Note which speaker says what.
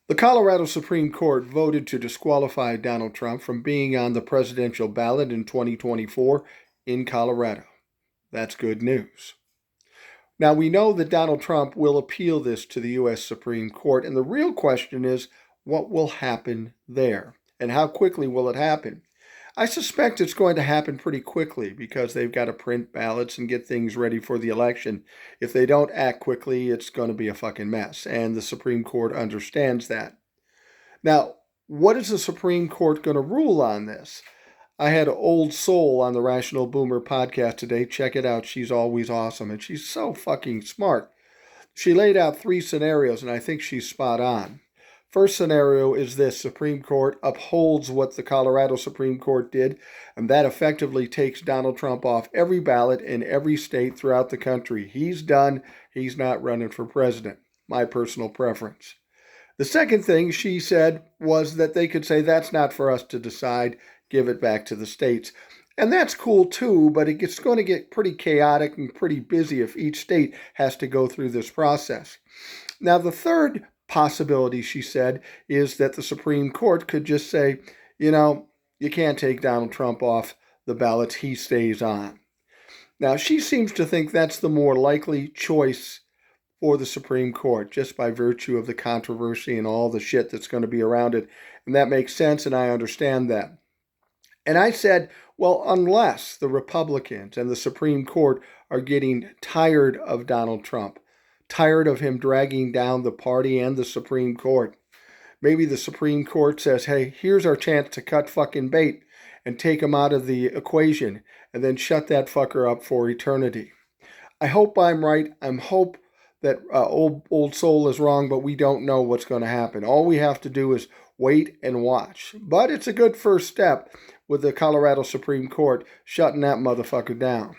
Speaker 1: The Colorado Supreme Court voted to disqualify Donald Trump from being on the presidential ballot in 2024 in Colorado. That's good news. Now, we know that Donald Trump will appeal this to the U.S. Supreme Court, and the real question is what will happen there and how quickly will it happen? I suspect it's going to happen pretty quickly because they've got to print ballots and get things ready for the election. If they don't act quickly, it's going to be a fucking mess, and the Supreme Court understands that. Now, what is the Supreme Court going to rule on this? I had Old Soul on the Rational Boomer podcast today. Check it out. She's always awesome, and she's so fucking smart. She laid out 3 scenarios, and I think she's spot on. First scenario is this: Supreme Court upholds what the Colorado Supreme Court did, and that effectively takes Donald Trump off every ballot in every state throughout the country. He's done. He's not running for president. My personal preference. The second thing she said was that they could say that's not for us to decide, give it back to the states. And that's cool too, but it's going to get pretty chaotic and pretty busy if each state has to go through this process. Now, the third possibility, she said, is that the Supreme Court could just say, you can't take Donald Trump off the ballots, he stays on. Now, she seems to think that's the more likely choice for the Supreme Court, just by virtue of the controversy and all the shit that's going to be around it. And that makes sense, and I understand that. And I said, well, unless the Republicans and the Supreme Court are getting tired of Donald Trump, tired of him dragging down the party and the Supreme Court, maybe the Supreme Court says, hey, here's our chance to cut fucking bait and take him out of the equation and then shut that fucker up for eternity. I hope I'm right. I hope that old Soul is wrong, but we don't know what's going to happen. All we have to do is wait and watch. But it's a good first step with the Colorado Supreme Court shutting that motherfucker down.